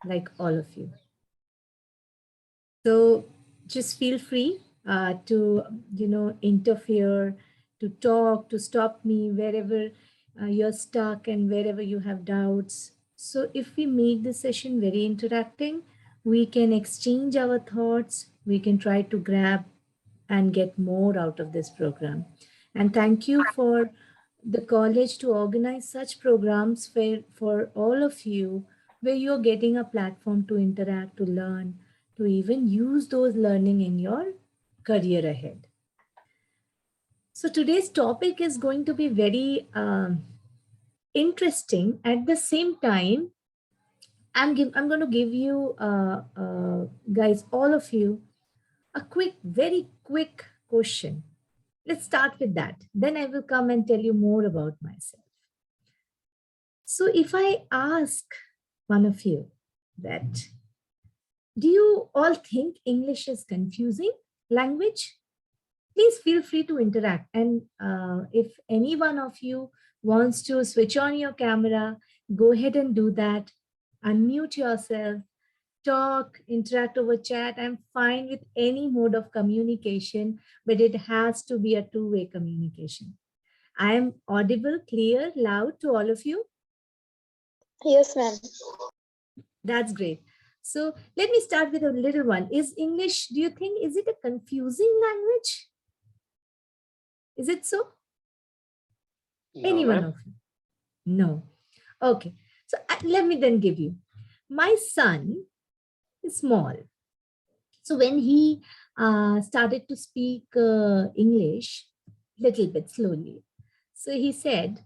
like all of you. So just feel free to, interfere, to talk, to stop me wherever you're stuck and wherever you have doubts. So if we make the session very interacting, we can exchange our thoughts, we can try to grab and get more out of this program. And thank you for the college to organize such programs for all of you, where you're getting a platform to interact, to learn, to even use those learning in your career ahead. So today's topic is going to be very interesting. At the same time, I'm going to give you, guys, all of you, a very quick question. Let's start with that. Then I will come and tell you more about myself. So if I ask one of you that, do you all think English is confusing language? Please feel free to interact. And if any one of you wants to switch on your camera, go ahead and do that. Unmute yourself, talk, interact over chat. I'm fine with any mode of communication, but it has to be a two-way communication. I am audible, clear, loud to all of you? Yes, ma'am. That's great. So let me start with a little one. Is English, do you think, is it a confusing language? Is it so? No, Any one of you? No. Okay. So let me then give you. My son is small. So when he started to speak English, little bit slowly. So he said,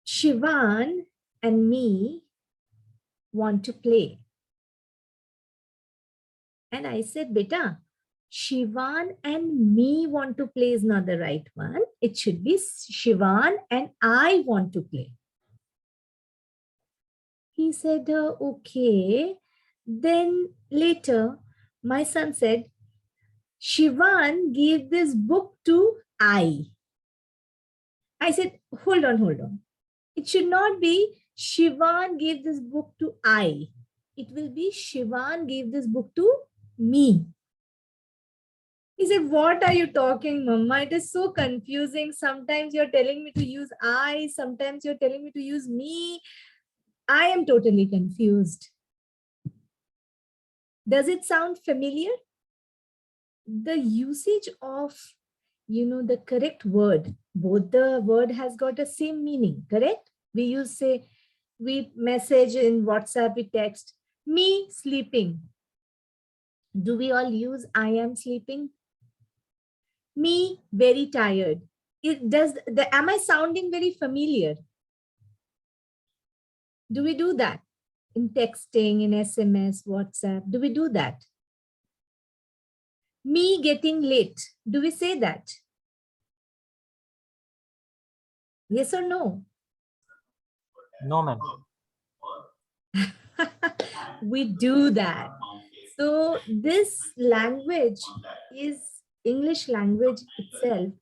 Shivan and me want to play. And I said, Beta, Shivan and me want to play is not the right one. It should be Shivan and I want to play. He said, okay. Then later, my son said, Shivan gave this book to I. I said, hold on. It should not be Shivan gave this book to I. It will be Shivan gave this book to me. He said, what are you talking, Mama? It is so confusing. Sometimes you're telling me to use I, sometimes you're telling me to use me. I am totally confused. Does it sound familiar? The usage of, the correct word, both the word has got the same meaning, correct? We use, say, we message in WhatsApp, we text, me sleeping. Do we all use I am sleeping? Me very tired. Am I sounding very familiar? Do we do that in texting, in SMS, WhatsApp? Do we do that? Me getting late. Do we say that? Yes or no? no, ma'am. We do that. So this language is, English language itself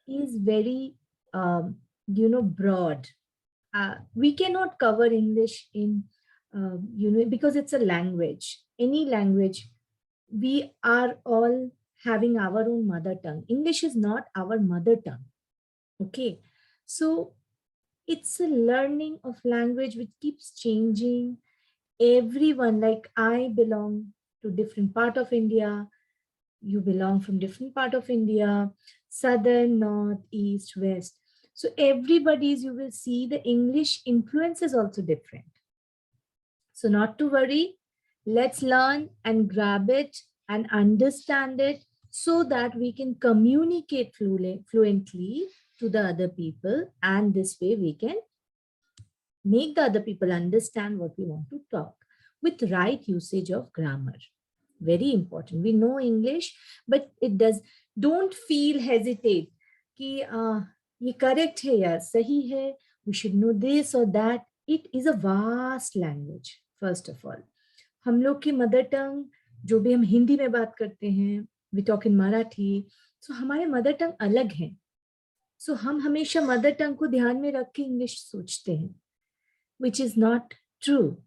is very, broad. We cannot cover English in, because it's a language. Any language, we are all having our own mother tongue. English is not our mother tongue. Okay. So it's a learning of language which keeps changing. Everyone, like I belong to different part of India, you belong from different part of India, southern, north, east, west. So everybody's, you will see the English influence is also different. So not to worry, let's learn and grab it and understand it so that we can communicate fluently to the other people, and this way we can make the other people understand what we want to talk with right usage of grammar. Very important. We know English, but don't feel hesitate कि ये correct है या सही है, we should know this or that. It is a vast language. First of all, हम लोग की mother tongue, जो भी हम हिंदी में बात करते हैं, we talk in Marathi, so हमारे mother tongue अलग है. So हम हमेशा mother tongue को ध्यान में रख के English सोचते हैं. which is not true.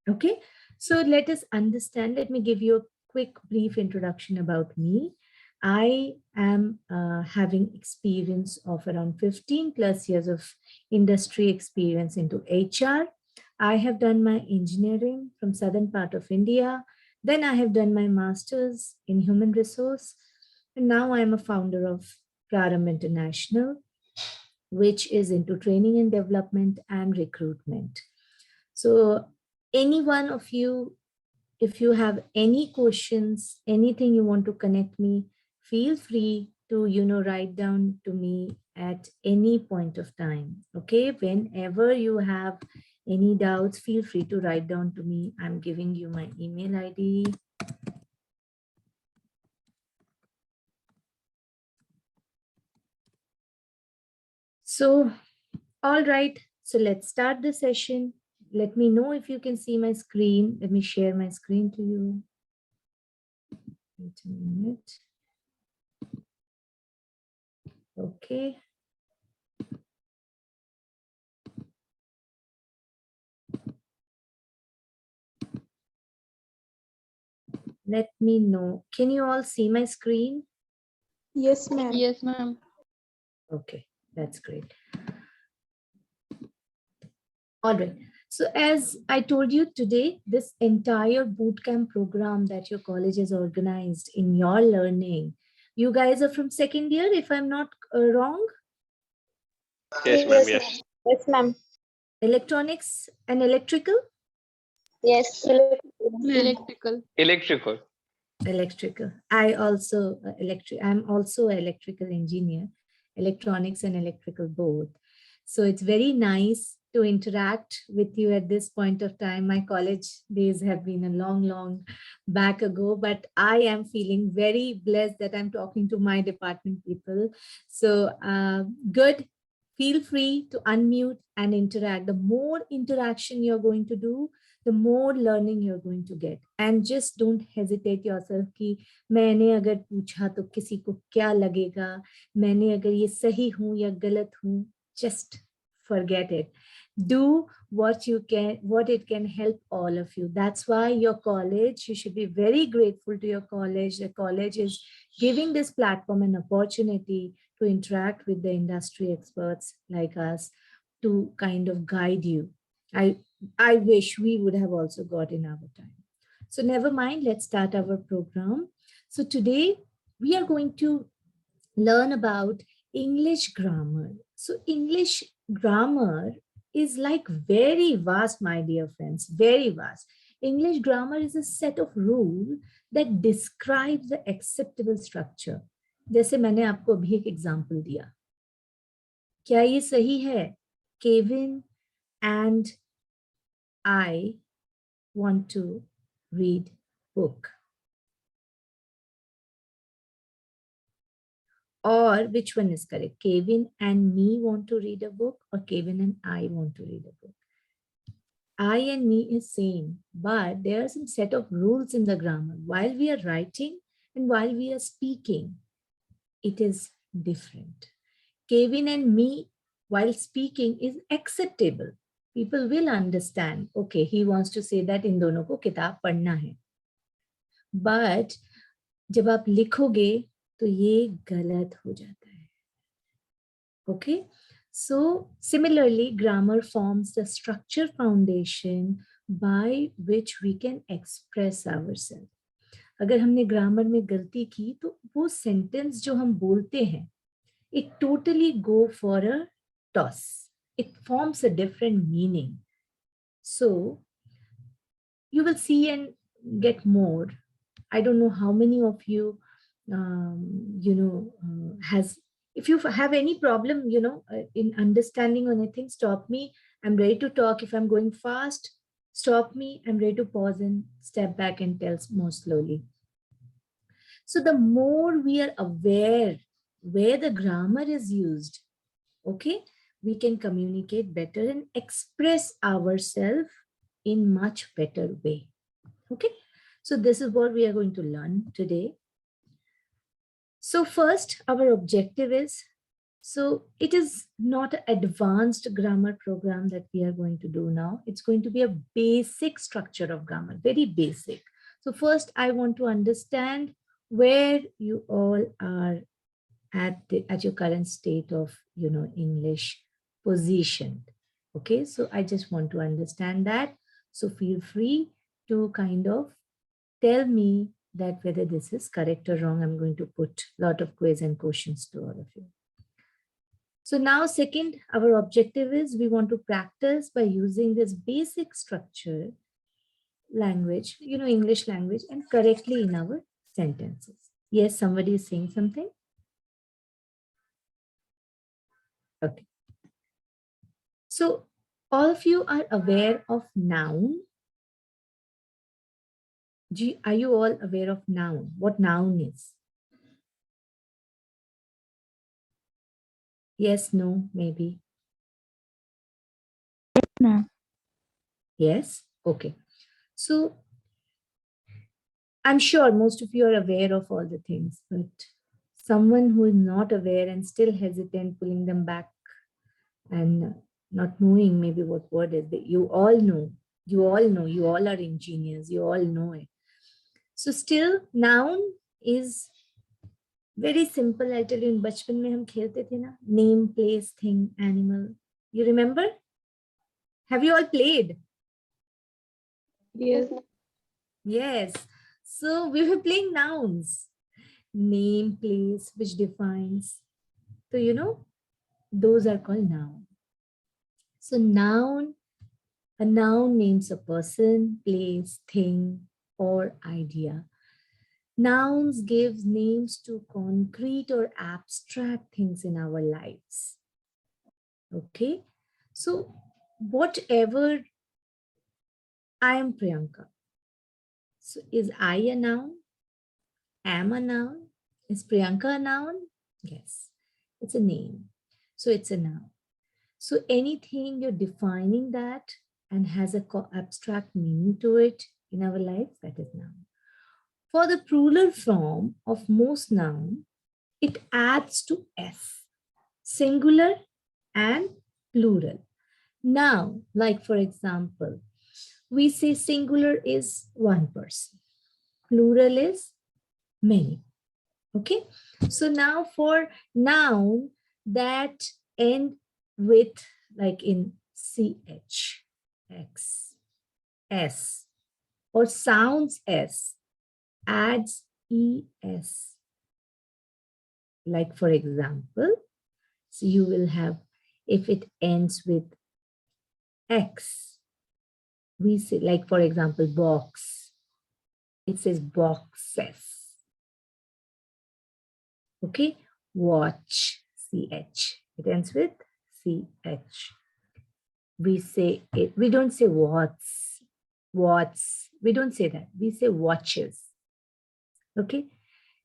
Okay, so let us understand. Let me give you a quick brief introduction about me. I am having experience of around 15 plus years of industry experience into HR. I have done my engineering from southern part of India. Then I have done my master's in human resource. And now I am a founder of Praram International, which is into training and development and recruitment. So any one of you, if you have any questions, anything you want to connect me, feel free to, write down to me at any point of time. Okay, whenever you have any doubts, feel free to write down to me. I'm giving you my email ID. So, all right, so let's start the session. Let me know if you can see my screen. Let me share my screen to you. Wait a minute. Okay. Let me know. Can you all see my screen? Yes, ma'am. Yes, ma'am. Okay, that's great. All right. So as I told you today, this entire bootcamp program that your college has organized in your learning, you guys are from second year, if I'm not wrong? Yes, ma'am. Yes. Yes, ma'am. Electronics and electrical? Yes. Electrical. Electrical. Electrical. I also I'm also an electrical engineer, electronics and electrical both. So it's very nice to interact with you at this point of time. My college days have been a long back ago, but I am feeling very blessed that I'm talking to my department people. So good. Feel free to unmute and interact. The more interaction you're going to do, the more learning you're going to get. And just don't hesitate yourself कि मैंने अगर पूछा तो किसी को क्या लगेगा, मैंने अगर ये सही हूँ या गलत हूँ, just forget it. Do what you can, what it can help all of you. That's why your college, you should be very grateful to your college. The college is giving this platform an opportunity to interact with the industry experts like us to kind of guide you. I wish we would have also got in our time. So never mind, let's start our program. So today we are going to learn about English grammar. So English grammar is like very vast, my dear friends, very vast. English grammar is a set of rules that describes the acceptable structure. जैसे मैंने आपको अभी एक example दिया, क्या ये सही है? Kevin and I want to read book. Or which one is correct? Kevin and me want to read a book, or Kevin and I want to read a book? I and me is same, but there are some set of rules in the grammar. While we are writing and while we are speaking, it is different. Kevin and me, while speaking, is acceptable. People will understand, okay, he wants to say that इन दोनों को किताब पढ़ना है. But जब आप लिखोगे तो ये गलत हो जाता है. Okay, so similarly, grammar forms the structure foundation by which we can express ourselves. अगर हमने ग्रामर में गलती की तो वो सेंटेंस जो हम बोलते हैं, it totally go for a toss. It forms a different meaning. So you will see and get more. I don't know how many of you, has, if you have any problem, in understanding or anything, stop me. I'm ready to talk. If I'm going fast, stop me. I'm ready to pause and step back and tell more slowly. So the more we are aware where the grammar is used, okay, we can communicate better and express ourselves in much better way. Okay, so this is what we are going to learn today. So first, our objective is So it is not an advanced grammar program that we are going to do now. It's going to be a basic structure of grammar, very basic. So first I want to understand where you all are at your current state of, English positioned. Okay, so I just want to understand that. So feel free to kind of tell me that whether this is correct or wrong. I'm going to put a lot of quiz and questions to all of you. So now second, our objective is we want to practice by using this basic structure language, English language, and correctly in our sentences. Yes, somebody is saying something. Okay. So all of you are aware of noun. Are you all aware of noun? What noun is? Yes, no, maybe. Ma'am. Yes. Okay. So I'm sure most of you are aware of all the things, but someone who is not aware and still hesitant, pulling them back and not knowing maybe what word is that you all know, you all are engineers, you all know it. So still noun is very simple. I'll tell you, in bachpan mein hum khelte the na, name, place, thing, animal. You remember? Have you all played? Yes. Yes. So we were playing nouns. Name, place, which defines. So, those are called noun. So noun, a noun names a person, place, thing, or idea. Nouns gives names to concrete or abstract things in our lives. Okay. So whatever, I am Priyanka. So is I a noun? Am a noun? Is Priyanka a noun? Yes. It's a name. So it's a noun. So anything you're defining that and has a abstract meaning to it in our life, that is noun. For the plural form of most noun, it adds to S, singular and plural. Now, like for example, we say singular is one person, plural is many. Okay, so now for noun that end with, like in CH, X, S, or sounds S, adds ES. Like for example, so you will have, if it ends with X, we say, like for example, box, it says boxes. Okay, watch, CH, it ends with CH. We say it, we don't say what's, we don't say that, we say watches. Okay,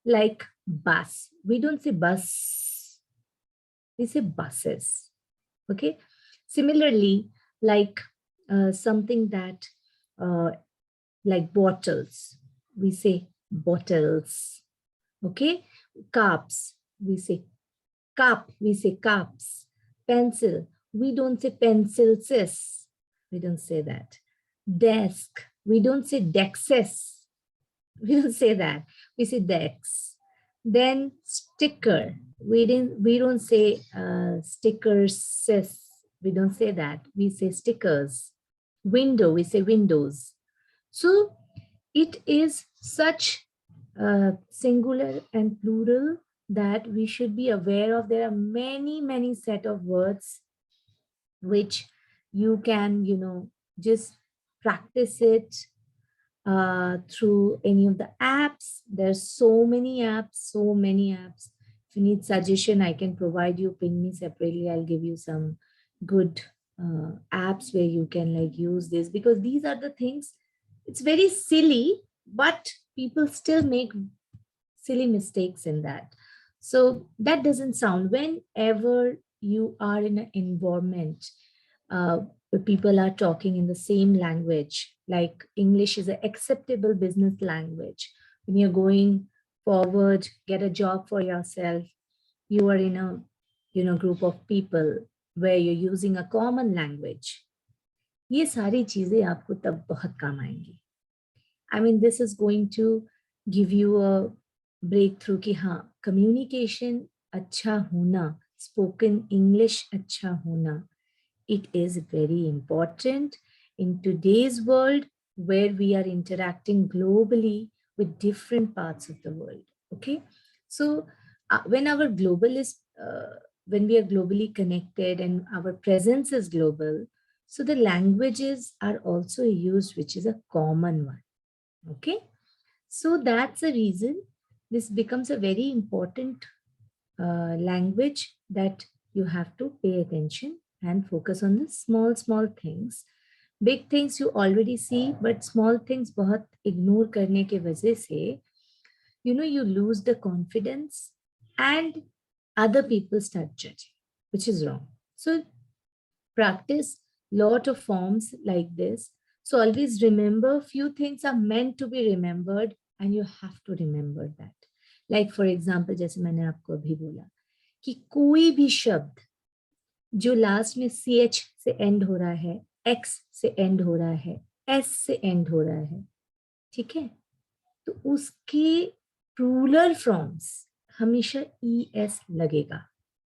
like bus, we don't say bus, we say buses. Okay, similarly, like something that like bottles, we say bottles. Okay, cups, we say cup, we say cups. Pencil, we don't say pencils, we don't say that. Desk, we don't say dexes, we don't say that, we say dex. Then sticker, we don't say stickers, we don't say that, we say stickers. Window, we say windows. So it is such singular and plural that we should be aware of. There are many set of words which you can, just practice it through any of the apps. There's so many apps. If you need suggestion, I can provide you. Ping me separately. I'll give you some good apps where you can like use this, because these are the things. It's very silly, but people still make silly mistakes in that. So that doesn't sound, whenever you are in an environment where people are talking in the same language, like English is an acceptable business language. When you're going forward, get a job for yourself, you are in a group of people where you're using a common language. ये सारी चीजें आपको तब बहुत काम आएंगी. I mean, this is going to give you a breakthrough कि हाँ, communication अच्छा होना, spoken English अच्छा होना, it is very important in today's world where we are interacting globally with different parts of the world. Okay, so when we are globally connected and our presence is global, so the languages are also used, which is a common one. Okay, so that's the reason this becomes a very important language that you have to pay attention and focus on the small things. Big things you already see, but small things बहुत ignore करने के वजह से, you lose the confidence and other people start judging, which is wrong. So practice lot of forms like this. So always remember, few things are meant to be remembered and you have to remember that. Like for example, जैसे मैंने आपको अभी बोला कि कोई भी शब्द जो लास्ट में CH से एंड हो रहा है, X से एंड हो रहा है, S से एंड हो रहा है, ठीक है, तो उसके प्लूरल फॉर्म्स हमेशा ES लगेगा.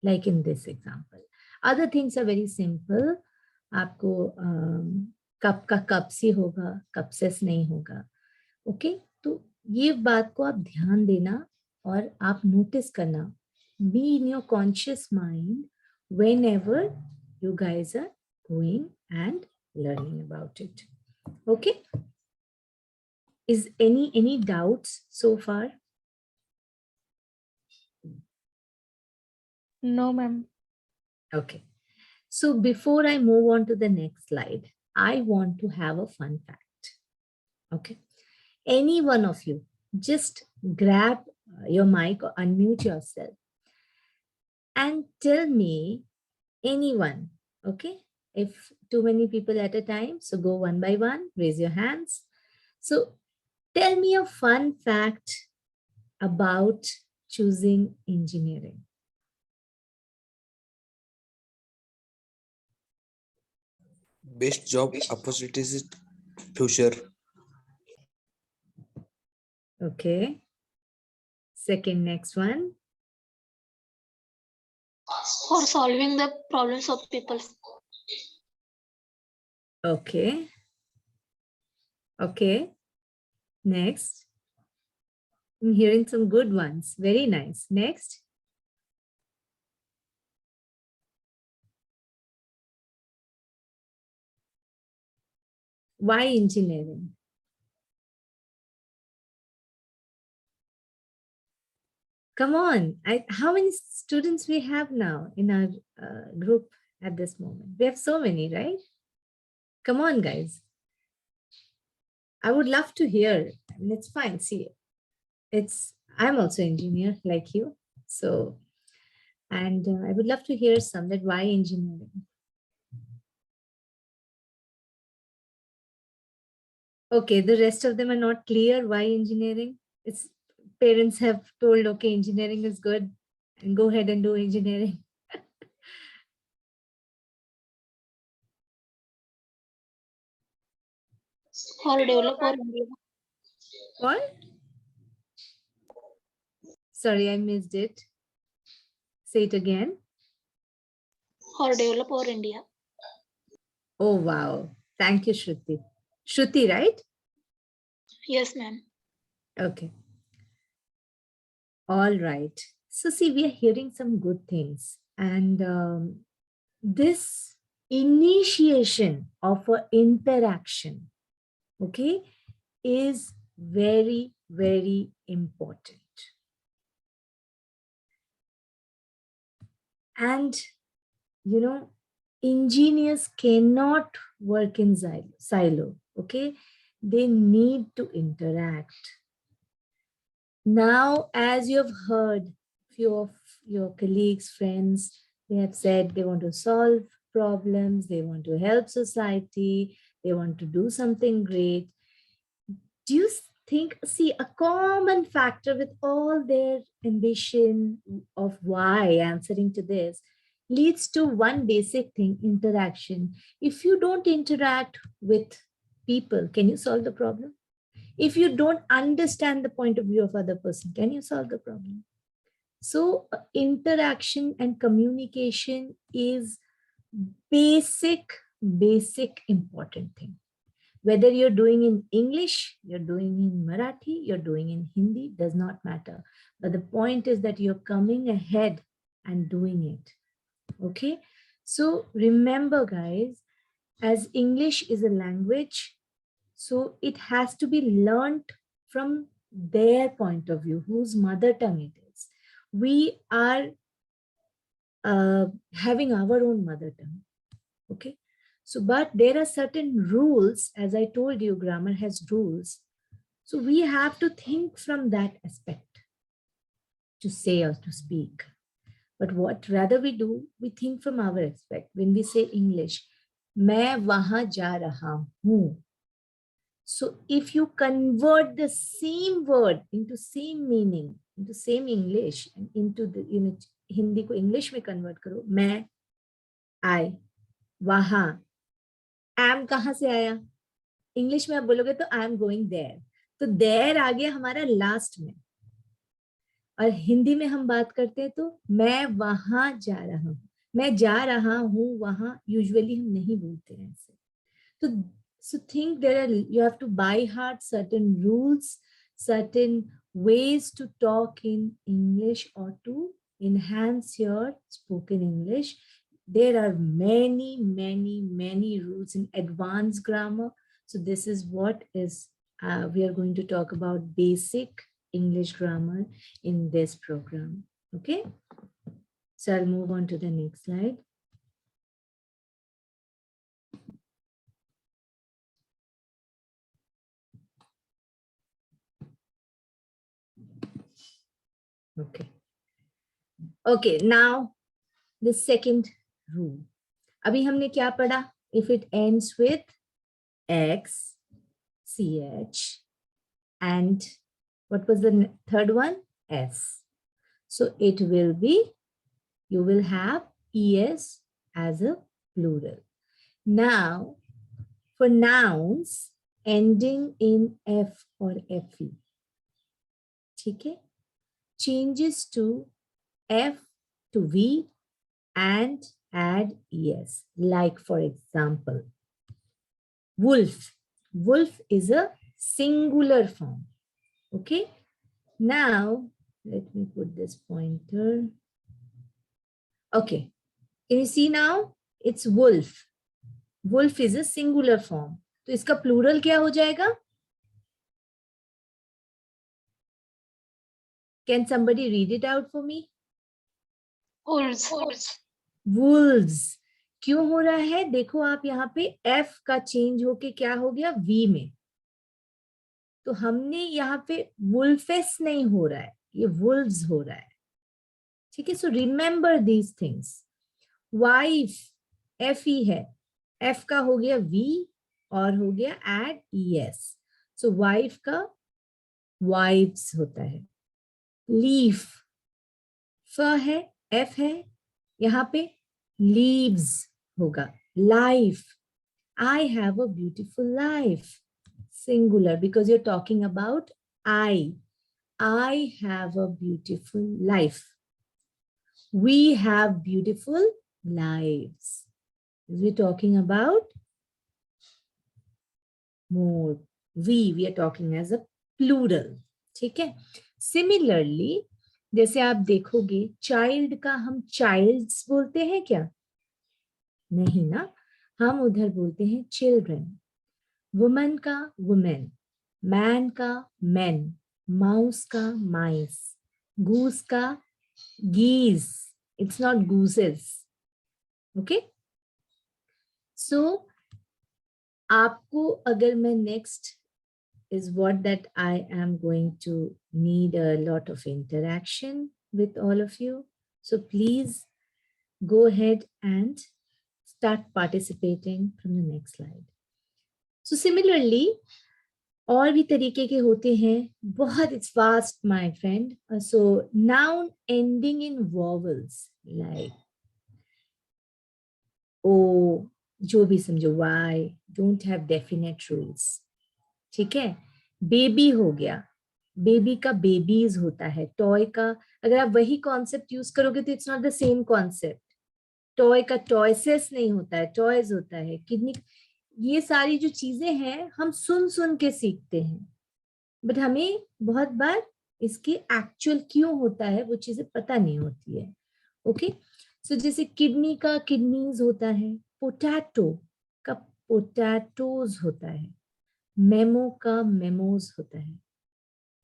Like in this example. Other things are very simple. आपको कप का कप से होगा, कपसेस नहीं होगा. ओके, तो ये बात को आप ध्यान देना और आप नोटिस करना. Be in your conscious mind whenever you guys are going and learning about it. Okay. Is any doubts so far? No, ma'am. Okay. So before I move on to the next slide, I want to have a fun fact. Okay. Any one of you, just grab your mic or unmute yourself and tell me, anyone, okay? If too many people at a time, so go one by one, raise your hands. So tell me a fun fact about choosing engineering. Best job opportunities in future. Okay. Second, next one. For solving the problems of people. Okay. Okay. Next. I'm hearing some good ones. Very nice. Next. Why engineering? Come on. How many students we have now in our group at this moment? We have so many, right? Come on, guys. I would love to hear. I mean, it's fine. See, I'm also engineer like you. So, and I would love to hear some that why engineering? Okay, the rest of them are not clear why engineering. It's parents have told, okay, engineering is good and go ahead and do engineering. For develop our India. What? Sorry, I missed it. Say it again. For develop our India. Oh, wow. Thank you, Shruti. Shruti, right? Yes, ma'am. Okay. All right. So see, we are hearing some good things. And this initiation of an interaction, okay, is very, very important. And, engineers cannot work in silo, okay? They need to interact. Now, as you have heard, few of your colleagues, friends, they have said they want to solve problems, they want to help society, they want to do something great. Do you think, see, a common factor with all their ambition of why answering to this, leads to one basic thing, interaction. If you don't interact with people, can you solve the problem? If you don't understand the point of view of other person, can you solve the problem? So interaction and communication is basic important thing. Whether you're doing in English, you're doing in Marathi, you're doing in Hindi, does not matter. But the point is that you're coming ahead and doing it. Okay. So remember, guys, as English is a language, so it has to be learned from their point of view, whose mother tongue it is. We are having our own mother tongue. Okay. So, but there are certain rules, as I told you, grammar has rules. So we have to think from that aspect to say or to speak. But what rather we do, we think from our aspect. When we say English, मैं वहां जा रहा हूं. So if you convert the same word into same meaning, into same English, and into the unit Hindi को English में convert करो, मैं, I, वहां, am कहाँ से आया? इंग्लिश में आप बोलोगे तो आई एम गोइंग देयर, तो देयर आ गया हमारा लास्ट में. और हिंदी में हम बात करते हैं तो मैं वहां जा रहा हूं, मैं जा रहा हूं वहां, यूजुअली हम नहीं बोलते हैं ऐसे. तो so think there are, you have to by heart certain rules, certain ways to talk in English or to enhance your spoken English. There are many rules in advanced grammar. So this is what is we are going to talk about basic English grammar in this program. Okay. So I'll move on to the next slide. Okay. Okay, now the second rule. अभी हमने क्या पढ़ा? If it ends with X, CH, and what was the third one? S. So it will be, you will have ES as a plural. Now, for nouns ending in F or FE, ठीक है? Changes to F to V and add ES. Like for example, wolf. Wolf is a singular form. Okay. Now, let me put this pointer. Okay. Can you see now? It's wolf. Wolf is a singular form. तो इसका plural क्या हो जाएगा? Can somebody read it out for me? Wolves. Wolves. क्यों हो रहा है? देखो आप यहाँ पे F का चेंज होके क्या हो गया? V में. तो हमने यहाँ पे wolfes नहीं हो रहा है, ये wolves हो रहा है. ठीक है. So remember these things. Wife, FE है. F का हो गया V और हो गया add ES. So wife का wives होता है. Leaf, F है, F है, यहाँ पे leaves होगा. Life, I have a beautiful life. Singular, because you're talking about I have a beautiful life. We have beautiful lives. We're talking about more. We are talking as a plural. ठीक है. Similarly, जैसे आप देखोगे child का हम childs बोलते हैं क्या? नहीं ना, हम उधर बोलते हैं children. Woman का women, man का men, mouse का mice, goose का geese. It's not gooses. Okay. So आपको अगर मैं next is what that I am going to need a lot of interaction with all of you. So please go ahead and start participating from the next slide. So similarly, और भी तरीके के होते हैं बहुत. It's vast, my friend. So noun ending in vowels, like ओ, जो भी समझो, why, don't have definite rules, ठीक है। बेबी हो गया, बेबी का बेबीज होता है, टॉय का अगर आप वही कॉन्सेप्ट यूज करोगे तो it's not the same concept. Toy का टॉयसेस नहीं होता है, टॉयज होता है, किडनी। ये सारी जो चीजें हैं हम सुन सुन के सीखते हैं, बट हमें बहुत बार इसकी एक्चुअल क्यों होता है वो चीजें पता नहीं होती है। ओके, सो जैसे किडनी का किडनीज होता है, पोटैटो का पोटैटोज होता है, मेमो का मेमोज होता है,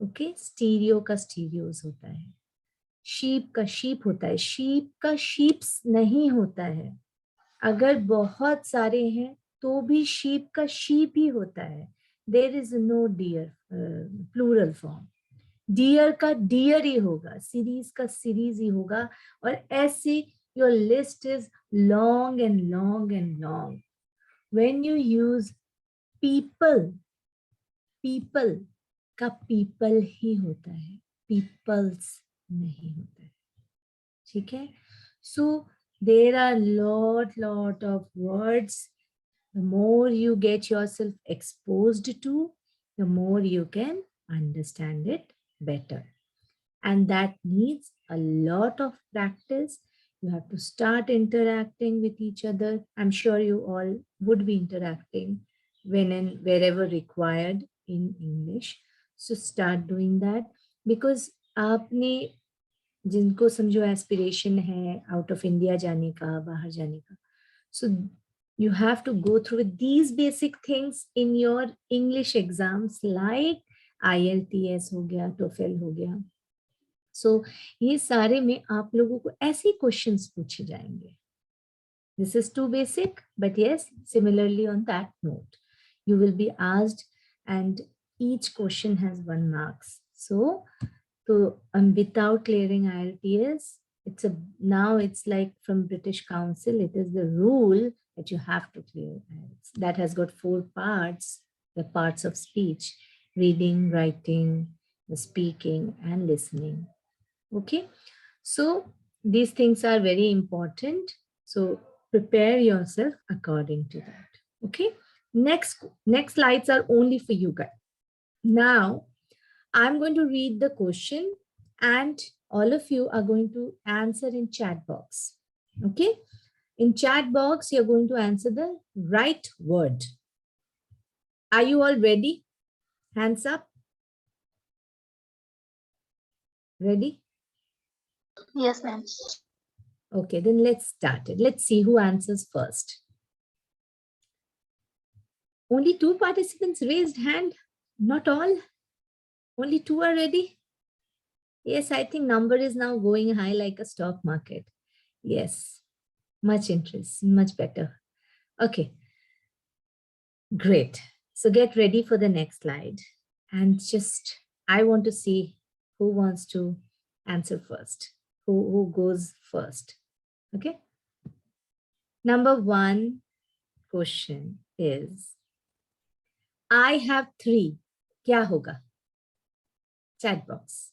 ओके, स्टीरियो का स्टीरियोज होता है, शीप का शीप होता है, शीप का शीप्स नहीं होता है, अगर बहुत सारे हैं तो भी शीप का शीप ही होता है, there is no deer plural form. Deer का डियर ही होगा, सीरीज का सीरीज ही होगा, और ऐसे your list is long and long and long. When you use people, people का पीपल ही होता है, पीपल्स नहीं होता है, ठीक है। So there are lot of words. The more you get yourself exposed to, the more you can understand it better. And that needs a lot of practice. You have to start interacting with each other. I'm sure you all would be interacting when and wherever required in English. So start doing that, because आपने जिनको समझो aspiration है out of India जाने का, बाहर जाने का, so you have to go through these basic things in your English exams like IELTS हो गया, TOEFL हो गया। so ये सारे में आप लोगों को ऐसे क्वेश्चंस पूछे जाएंगे। This is too basic, but yes, similarly on that note, you will be asked, and each question has 1 marks. So without clearing IELTS, it's like from British Council, it is the rule that you have to clear IELTS. That has got 4 parts, the parts of speech: reading, writing, the speaking, and listening. Okay, so these things are very important. So prepare yourself according to that. Okay, next slides are only for you guys. Now I'm going to read the question and all of you are going to answer in chat box. Okay, in chat box you're going to answer the right word. Are you all ready? Hands up. Ready? Yes, ma'am. Okay, then let's start it. Let's see who answers first. Only 2 participants raised hand, not all. Only 2 are ready. Yes, I think number is now going high like a stock market. Yes, much interest, much better. Okay, great. So get ready for the next slide. And just, I want to see who wants to answer first, who goes first. Okay. Number 1 question is, I have 3. क्या होगा? Chat box.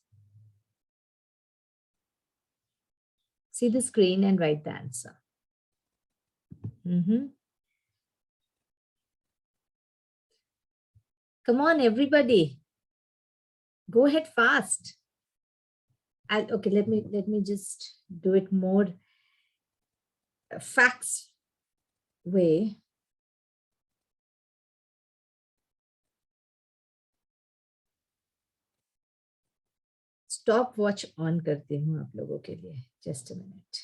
See the screen and write the answer. Come on, everybody. Go ahead fast. Okay, let me just do it more facts way. Stopwatch on करती हूँ आप लोगों के लिए. Just a minute.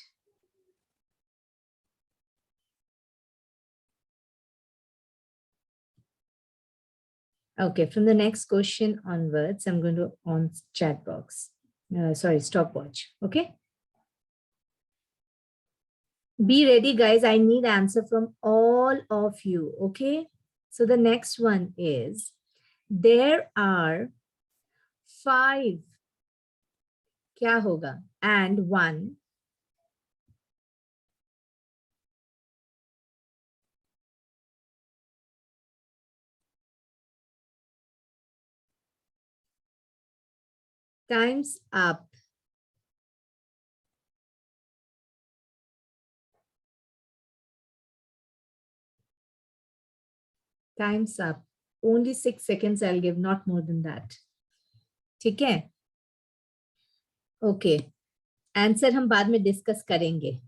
Okay, from the next question onwards, I'm going to on chat box. Sorry, stopwatch. Okay. Be ready, guys. I need answer from all of you. Okay. So the next one is, there are 5. क्या होगा? And 1. Time's up. time's up. Only 6 seconds I'll give, not more than that. ठीक है? Okay. Answer हम बाद में discuss करेंगे.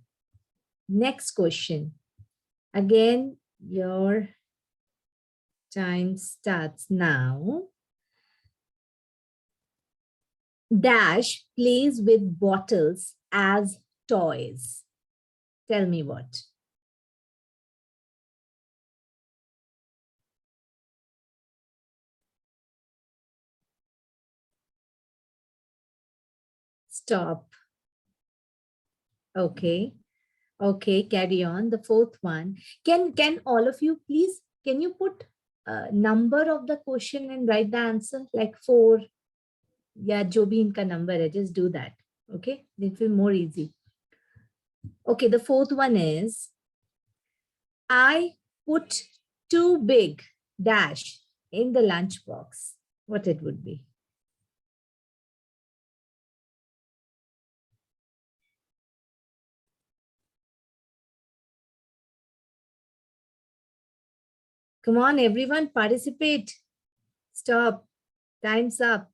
Next question. Again, your time starts now. Dash plays with bottles as toys. Tell me what. Stop. Okay. Okay, carry on. The fourth one. Can all of you please, can you put a number of the question and write the answer? Like 4. Yeah, jo bhi inka number hai, just do that. Okay, it will be more easy. Okay, the fourth one is, I put too big dash in the lunchbox. What it would be? Come on, everyone, participate. Stop. Time's up.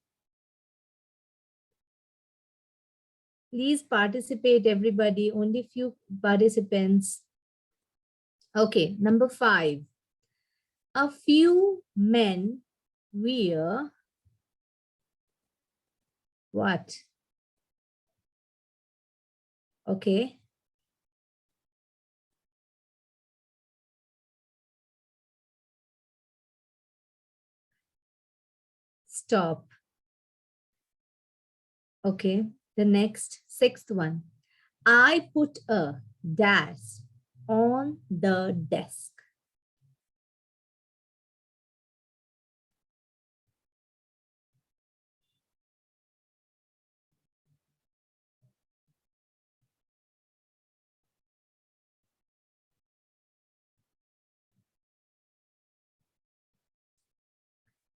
Please participate, everybody. Only few participants. Okay, number 5. A few men wear what? Okay. Stop. Okay. The next, 6th one. I put a dash on the desk.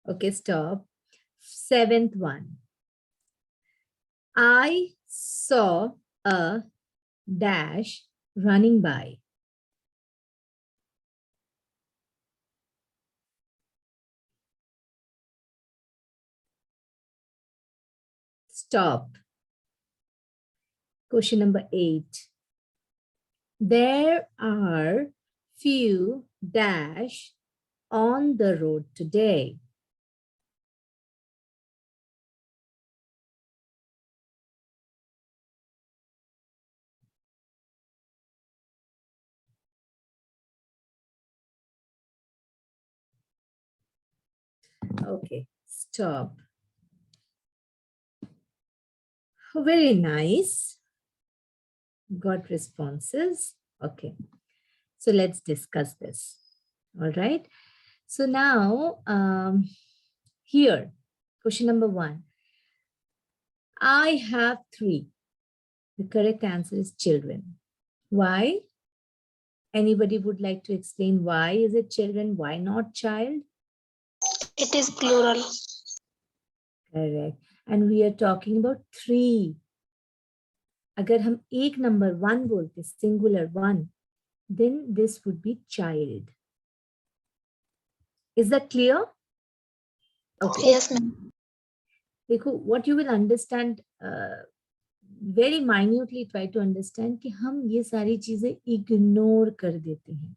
Okay, stop. 7th one. I saw a dash running by. Stop. Question number 8. There are few dash on the road today. Okay, stop. Very nice. Got responses. Okay, so let's discuss this. All right. So now here, question number 1. I have 3. The correct answer is children. Why? Anybody would like to explain why is it children? Why not child? It is plural. Correct. And we are talking about 3. अगर हम एक number 1 बोलते, singular 1, then this would be child. Is that clear? Okay. Yes, ma'am. देखो, what you will understand, very minutely try to understand कि हम ये सारी चीजें ignore कर देते हैं.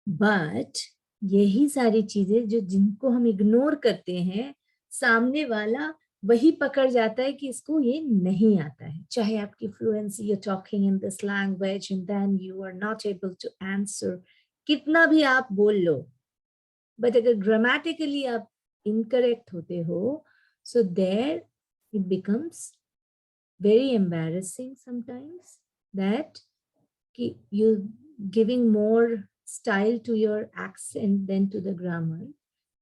But यही सारी चीजें जो जिनको हम ignore करते हैं, सामने वाला वही पकड़ जाता है कि इसको ये नहीं आता है. चाहे आपकी fluency, you're talking in this language and then you are not able to answer. कितना भी आप बोल लो, but अगर grammatically आप incorrect होते हो, so there it becomes very embarrassing sometimes that you're giving more style to your accent than to the grammar.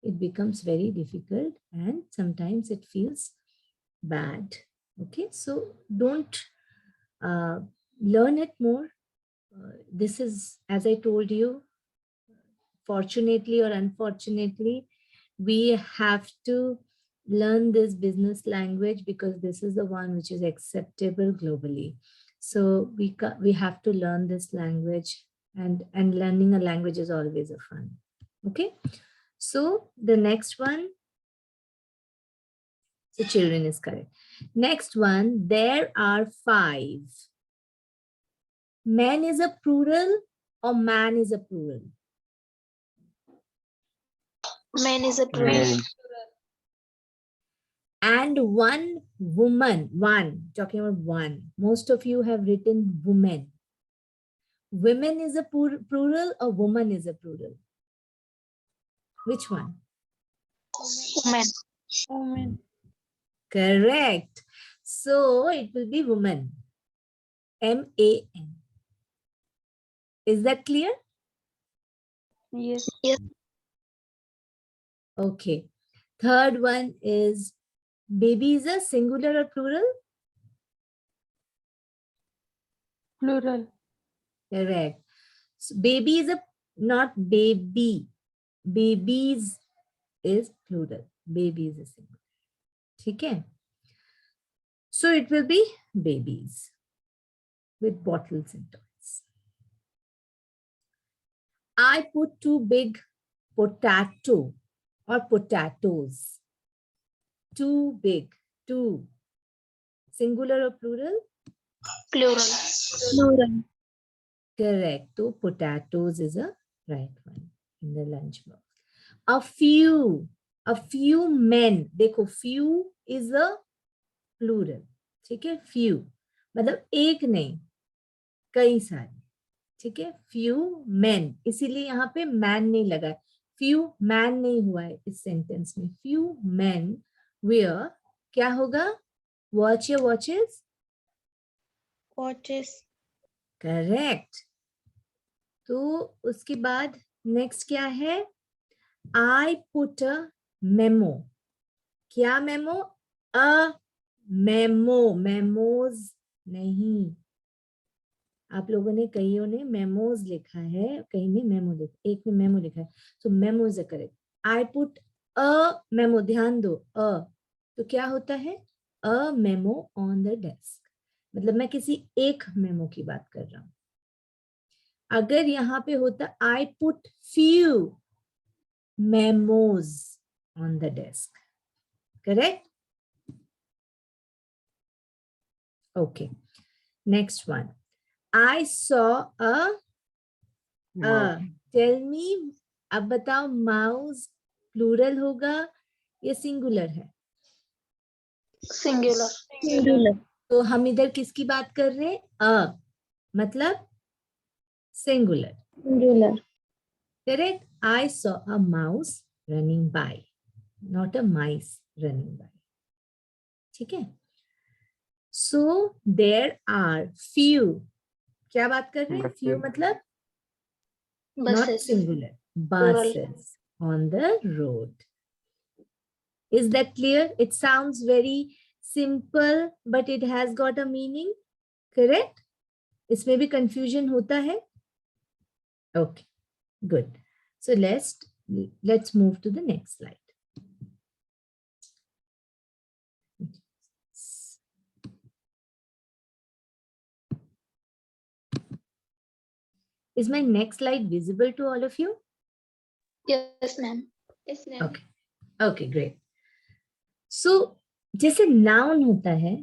It becomes very difficult and sometimes it feels bad. Okay, so don't learn it more. This is, as I told you, fortunately or unfortunately, we have to learn this business language because this is the one which is acceptable globally. So we have to learn this language, and learning a language is always a fun. Okay, so the next one, so children is correct. Next one, there are 5. Men is a plural or man is a plural? Man is a plural. And 1 woman, talking about 1. Most of you have written woman. Women is a plural or woman is a plural? Which one? Woman. Woman. Correct. So it will be woman. M-A-N. Is that clear? Yes. Yes. Okay. Third one is baby is a singular or plural? Plural. Correct. So baby is a not baby. Babies is plural. Baby is a singular. Okay. So it will be babies with bottles and toys. I put 2 big potato or potatoes. 2 big. 2. Singular or plural? Plural. Plural. Correct. So potatoes is a right one in the lunchbox. A few men. देखो few is a plural. ठीक है? Few मतलब एक नहीं, कई सारे. ठीक है? Few men. इसीलिए यहाँ पे man नहीं लगा है. Few man नहीं हुआ है इस सेंटेंस में. Few men wear. क्या होगा? Watch your watches. Watches. Correct. तो उसके बाद नेक्स्ट क्या है? I put a memo. क्या मेमो? अ मेमो. मेमोज नहीं. आप लोगों ने कईयों ने मेमोज लिखा है, कहीं ने मेमो लिखा, एक ने मेमो लिखा है. So memo is correct. I put a memo. ध्यान दो, अ तो क्या होता है? A memo on the desk. मतलब मैं किसी एक मेमो की बात कर रहा हूं. अगर यहाँ पे होता I put few memos on the desk. Correct. Okay. Next one. I saw a. Tell me. अब बताओ mouse plural होगा या singular है? Singular. Singular. तो हम इधर किसकी बात कर रहे हैं? अ मतलब singular. Singular. Correct. I saw a mouse running by, not a mice running by. ठीक है? So there are few. क्या बात कर रहे हैं? Few मतलब not Buses. singular, Plural. buses on the road. Is that clear? It sounds very simple, but it has got a meaning. Correct? इसमें भी confusion होता है. Okay, good. So let's move to the next slide. Is my next slide visible to all of you? Yes, ma'am. Yes, ma'am. Okay. Okay, great. So जैसे noun होता है,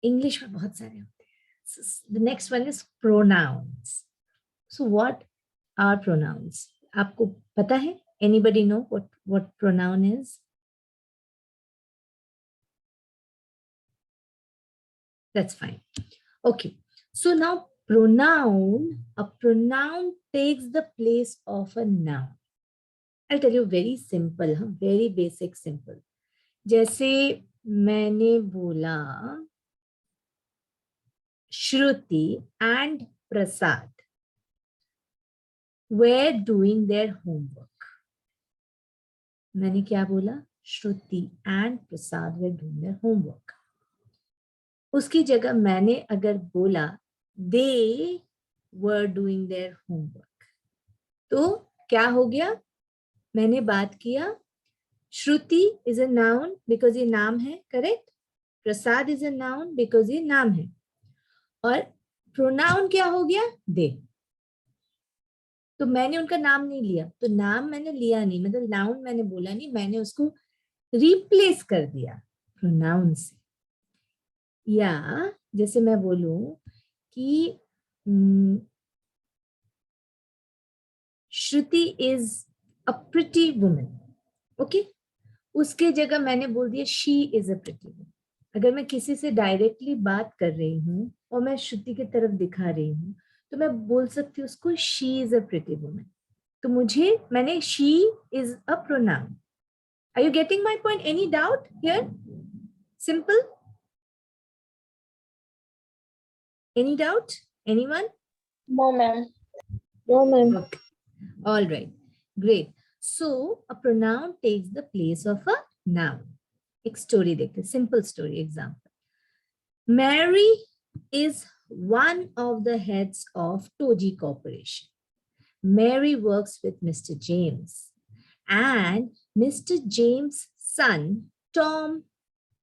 English में बहुत सारे होते हैं. So, the next one is pronouns. So what are pronouns? आपको पता है? Anybody know what pronoun is? That's fine. Okay. So now a pronoun takes the place of a noun. I'll tell you very simple, very basic simple. जैसे मैंने बोला Shruti and Prasad were doing their homework. मैंने क्या बोला? Shruti and Prasad were doing their homework. उसकी जगह मैंने अगर बोला they were doing their homework, तो क्या हो गया? मैंने बात किया. Shruti is a noun because ये नाम है. Correct. Prasad is a noun because ये नाम है. और प्रोनाउन क्या हो गया? they. तो मैंने उनका नाम नहीं लिया, तो नाम मैंने लिया नहीं, मतलब नाउन मैंने बोला नहीं, मैंने उसको रिप्लेस कर दिया प्रोनाउन से। या जैसे मैं बोलूं कि Shruti is a pretty woman, okay, उसके जगह मैंने बोल दिया she is a pretty woman. अगर मैं किसी से डायरेक्टली बात कर रही हूँ और मैं श्रुति की तरफ दिखा रही हूँ, तो मैं बोल सकती हूँ उसको she is a pretty woman. तो मैंने she is a pronoun. Are you getting my point? Any doubt here? Simple? Any doubt? Anyone? No, ma'am. No, ma'am. Okay. All right. Great. So a pronoun takes the place of a noun. एक story देखते, simple story example. Mary is one of the heads of Toji Corporation. Mary works with Mr. James, and Mr. James' son Tom,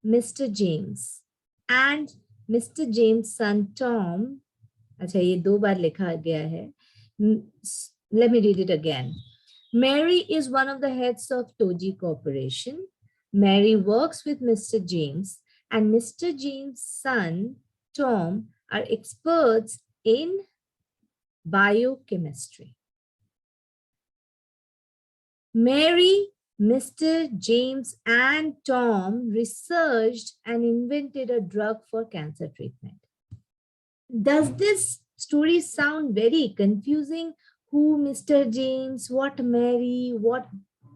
Mr. James, and Mr. James' son Tom. अच्छा, ये 2 बार लिखा गया है. Let me read it again. Mary is one of the heads of Toji Corporation. Mary works with Mr. James, and Mr. James' son Tom are experts in biochemistry. Mary, Mr. James, and Tom researched and invented a drug for cancer treatment. Does this story sound very confusing? Who Mr. James, what Mary, what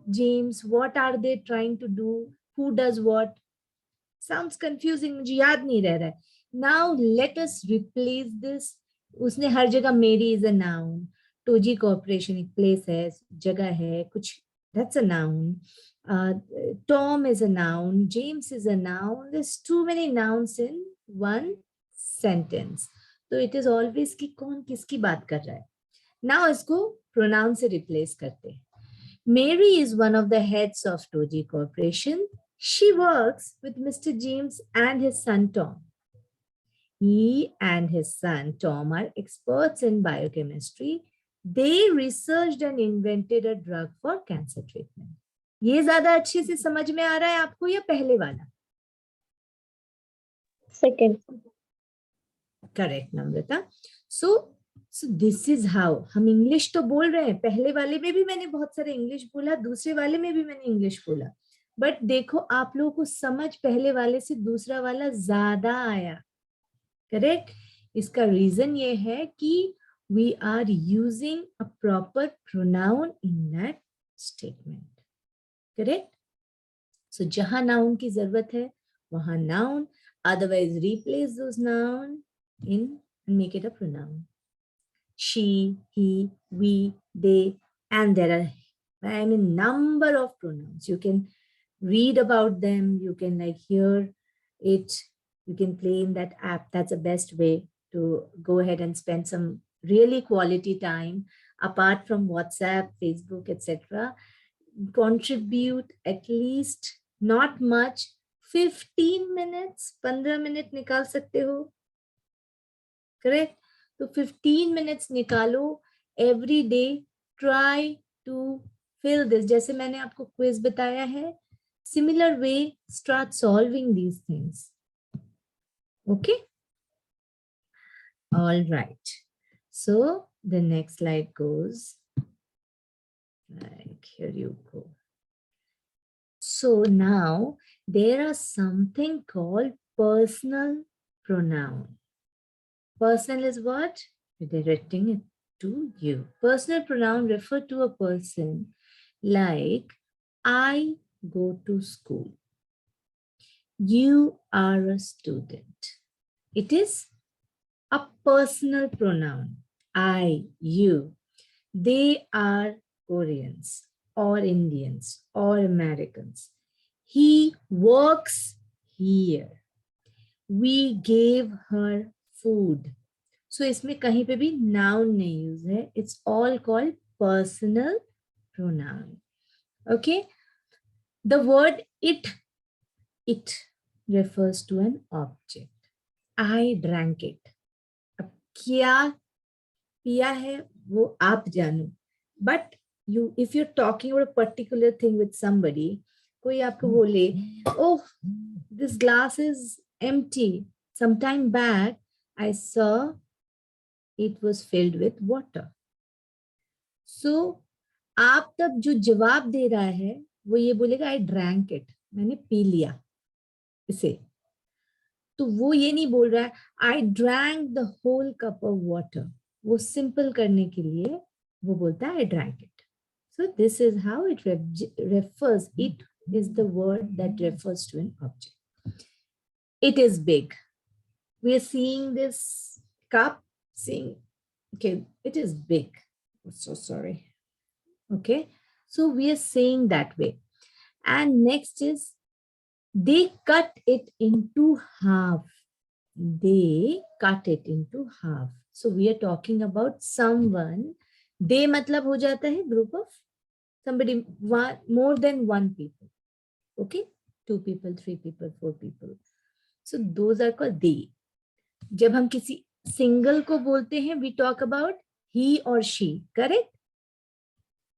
James, what are they trying to do? Who does what? Sounds confusing, मुझे याद नहीं रह रहा है. Now let us replace this. उसने हर जगह Mary is a noun. टोजी corporation एक प्लेस है, जगह है, कुछ, that's a noun. Tom is a noun. James is a noun. There's too many nouns in one sentence. तो it is always कि कौन किसकी बात कर रहा है. Now इसको pronoun से replace करते हैं. Mary is one of the heads of Toji Corporation. She works with Mr. James and his son Tom. He and his son Tom are experts in biochemistry. They researched and invented a drug for cancer treatment. ये ज्यादा अच्छे से समझ में आ रहा है आपको या पहले वाला? Second. Correct Namrata. So this is how हम इंग्लिश तो बोल रहे हैं. पहले वाले में भी मैंने बहुत सारे इंग्लिश बोला, दूसरे वाले में भी मैंने इंग्लिश बोला, बट देखो आप लोगों को समझ पहले वाले से दूसरा वाला ज्यादा आया. करेक्ट. इसका रीजन ये है कि we are using a proper pronoun in that statement. Correct. So जहां नाउन की जरूरत है वहां noun, otherwise replace those noun in and make it a pronoun. She, he, we, they, and there are number of pronouns. You can read about them, you can like hear it, you can play in that app. That's the best way to go ahead and spend some really quality time apart from WhatsApp, Facebook, etc. Contribute at least, not much, 15 minutes, 15 minute निकाल सकते हो. Correct. तो 15 minutes निकालो every day. Try to fill this. जैसे मैंने आपको quiz बताया है, similar way start solving these things. Okay. All right. So the next slide goes like here you go. So now there are something called personal pronoun. Personal is what? We're directing it to you. Personal pronoun refer to a person like I go to school. You are a student. It is a personal pronoun. I, you. They are Koreans or Indians or Americans. He works here. We gave her food. So इसमें कहीं पे भी noun नहीं use है. It's all called personal pronoun. Okay. The word it refers to an object. I drank it. अब क्या पिया है वो आप जानो. But if you're talking about a particular thing with somebody, कोई आपको बोले, oh, this glass is empty. Sometime back, I saw it was filled with water. So, आप तब जो जवाब दे रहा है वो ये बोलेगा I drank it, मैंने पी लिया इसे. तो वो ये नहीं बोल रहा है I drank the whole cup of water. वो सिंपल करने के लिए वो बोलता है I drank it. So this is how it refers. It is the word that refers to an object. It is big. We are seeing this cup, okay, it is big. I'm so sorry. Okay, so we are saying that way. And next is, they cut it into half. They cut it into half. So we are talking about someone. They मतलब हो जाता है group of somebody, more than one people. Okay, 2 people, 3 people, 4 people. So those are called they. जब हम किसी single को बोलते हैं, we talk about he or she. Correct?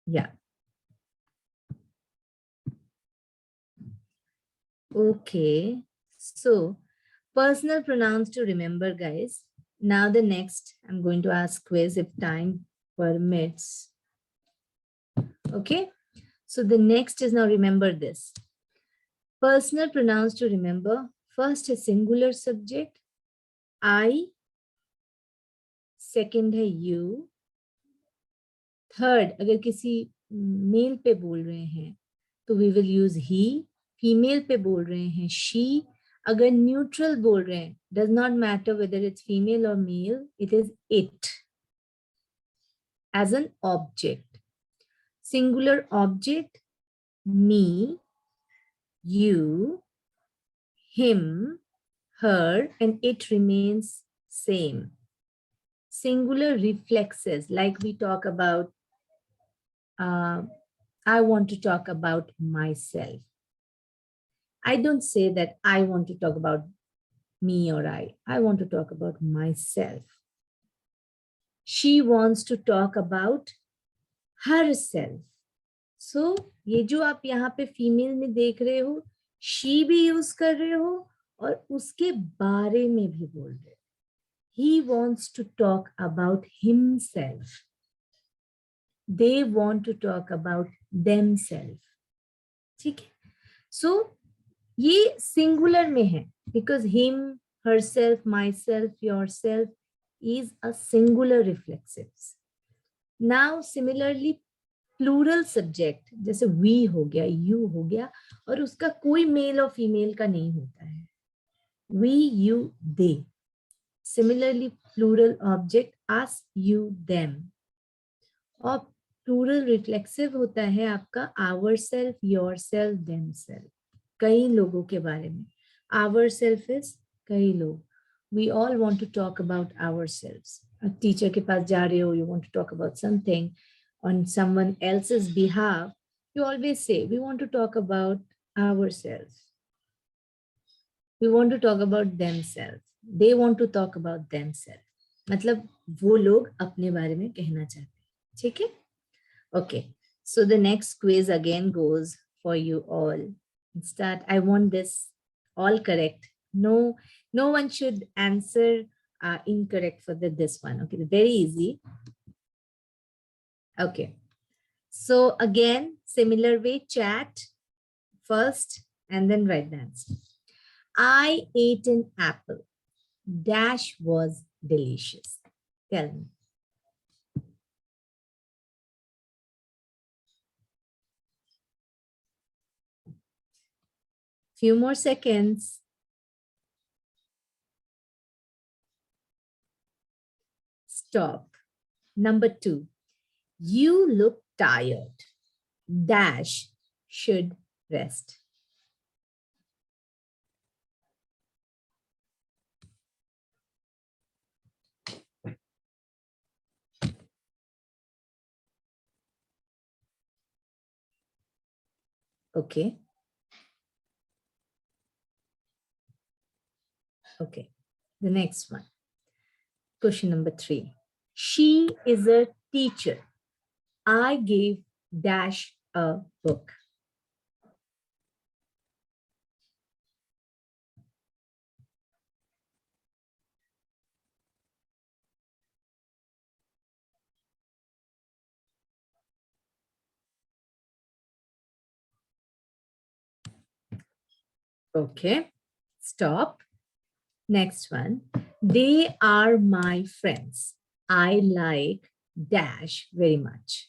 Yeah. Okay. So personal pronouns to remember, guys. Now the next, I'm going to ask quiz if time permits. Okay. So the next is, now remember this. Personal pronouns to remember. First is singular subject, I. Second है you. Third, अगर किसी mail पे बोल रहे हैं तो we will use he. Female पे बोल रहे हैं she. अगर neutral बोल रहे हैं, does not matter whether it's female or male, it is it as an object. Singular object, me, you, him, her, and it remains same. Singular reflexes, like we talk about, I want to talk about myself. I don't say that I want to talk about me or I want to talk about myself. She wants to talk about herself. So, ये जो आप यहाँ पे female में देख रहे हो, she भी यूज कर रहे हो और उसके बारे में भी बोल रहे हो. He wants to talk about himself. They want to talk about themselves. ठीक है? So, ये singular में है because him, herself, myself, yourself is a singular reflexives. Now, similarly, plural subject जैसे we हो गया, you हो गया, और उसका कोई मेल और फीमेल का नहीं होता है. We, you, they. Similarly, plural object us, you, them. और plural reflexive होता है आपका ourself, yourself, themselves. कई लोगों के बारे में. Ourself is कई लोग. We all want to talk about ourselves. A teacher के पास जा रहे हो, you want to talk about something on someone else's behalf, you always say, we want to talk about ourselves. We want to talk about themselves. They want to talk about themselves. मतलब वो लोग अपने बारे में कहना चाहते हैं. ठीक है? Okay. So the next quiz again goes for you all. Start. I want this all correct. No one should answer incorrect for this one. Okay, very easy. Okay. So again, similar way, chat first and then write the answer. I ate an apple. Dash was delicious. Tell me. Few more seconds. Stop. Number 2. You look tired. Dash should rest. Okay. Okay. The next one. Question number 3. She is a teacher. I gave dash a book. Okay, stop. Next one. They are my friends. I like dash very much.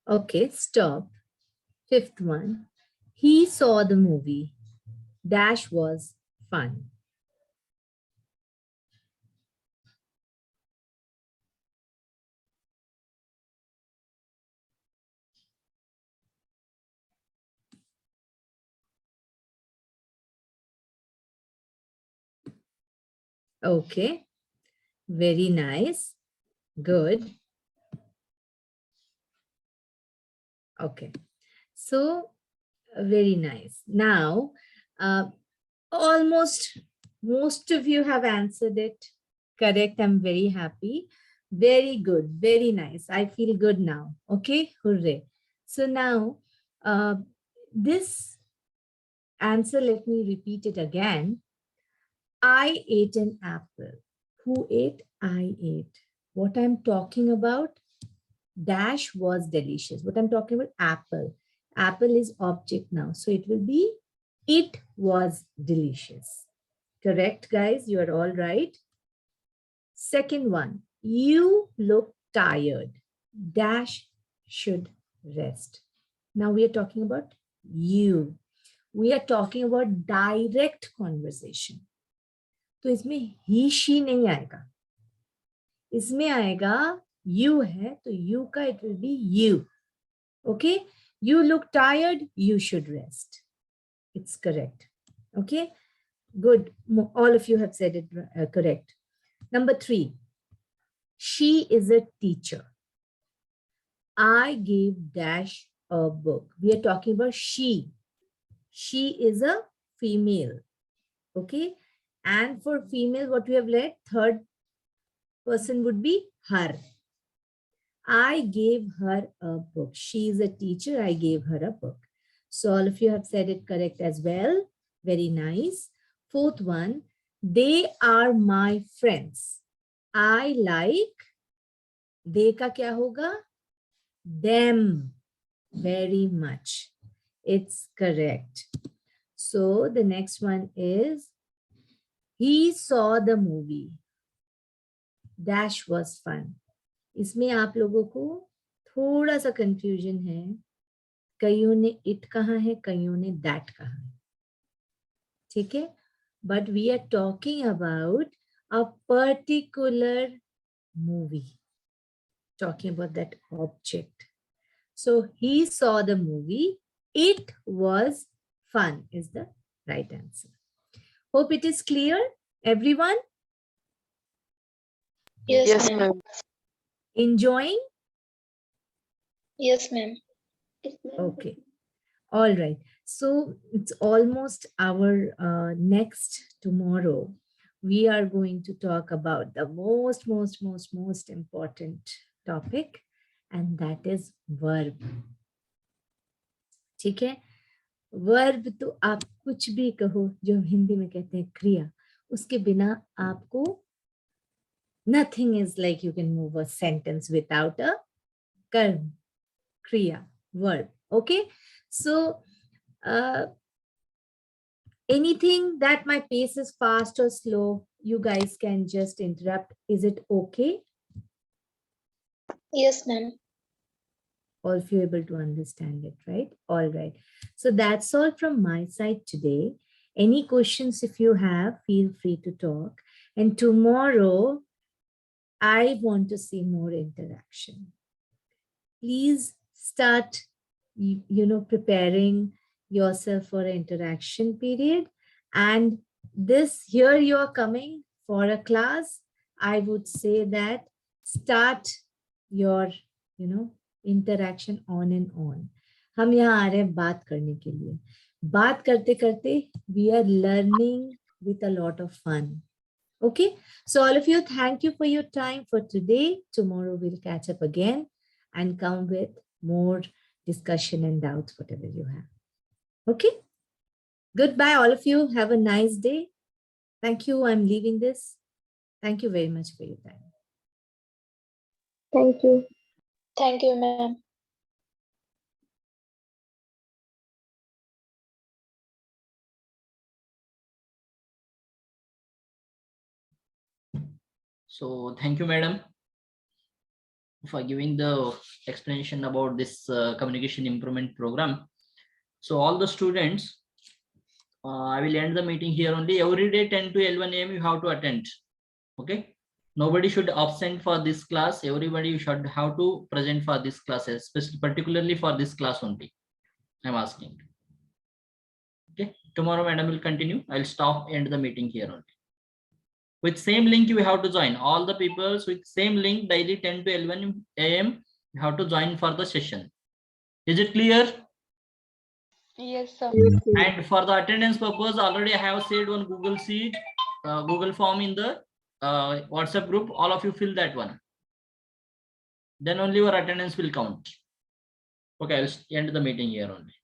Okay, stop. Fifth one. He saw the movie. Dash was fun. Okay, very nice. Good. Okay, so very nice. Now, uh, almost most of you have answered it correct. I'm very happy. Very good. Very nice. I feel good now. Okay, hooray. So now, this answer, let me repeat it again. I ate an apple. Who ate? I ate. What I'm talking about? Dash was delicious. What I'm talking about? Apple. Apple is object now. So it will be, it was delicious. Correct, guys? You are all right. Second one, you look tired. Dash should rest. Now we are talking about you. We are talking about direct conversation. तो इसमें ही she नहीं आएगा, इसमें आएगा you है, तो you का it will be you. Okay, you look tired, you should rest. It's correct. Okay, good. All of you have said it correct. Number 3, she is a teacher. I gave dash a book. We are talking about she. She is a female. Okay, and for female, what we have read, third person would be her. I gave her a book. She is a teacher. I gave her a book. So all of you have said it correct as well. Very nice. Fourth one, they are my friends. I like, they का क्या होगा? Them very much. It's correct. So the next one is, he saw the movie. Dash was fun. इसमें आप लोगों को थोड़ा सा confusion है, कईयों ने इट कहा है, कईयों ने दैट कहा है, ठीक है, but we are talking about a particular movie, talking about that object. So he saw the movie. It was fun is the right answer. Hope it is clear, everyone. Yes, ma'am. Enjoying? Yes, ma'am. Okay. All right. So it's almost our next tomorrow. We are going to talk about the most important topic, and that is verb. ठीक है, verb तो आप कुछ भी कहो, जो हम हिंदी में कहते हैं क्रिया, उसके बिना आपको nothing is like you can move a sentence without a कर्म, kriya, verb. Okay, so anything that my pace is fast or slow, you guys can just interrupt. Is it okay? Yes, ma'am. All of you able to understand it, right? All right. So that's all from my side today. Any questions if you have, feel free to talk. And tomorrow, I want to see more interaction. Please start, preparing yourself for an interaction period. And this here you are coming for a class, I would say that start your, interaction on and on. हम यहाँ आ रहे हैं बात करने के लिए. बात करते करते we are learning with a lot of fun. Okay, so all of you, thank you for your time for today. Tomorrow we'll catch up again and come with more discussion and doubts, whatever you have. Okay, goodbye all of you. Have a nice day. Thank you. I'm leaving this. Thank you very much for your time. Thank you. Thank you, ma'am. So thank you, madam, for giving the explanation about this communication improvement program. So all the students, I will end the meeting here only. Every day 10 to 11 a.m. you have to attend. Okay. Nobody should absent for this class. Everybody should have to present for this class, especially particularly for this class only. I'm asking. Okay. Tomorrow, madam will continue. I'll stop end the meeting here only. With same link you have to join. All the people with same link daily 10 to 11 a.m. you have to join for the session. Is it clear? Yes, sir. And for the attendance purpose, already I have said one Google Sheet, Google form in the WhatsApp group. All of you fill that one. Then only your attendance will count. Okay, I'll end the meeting here only.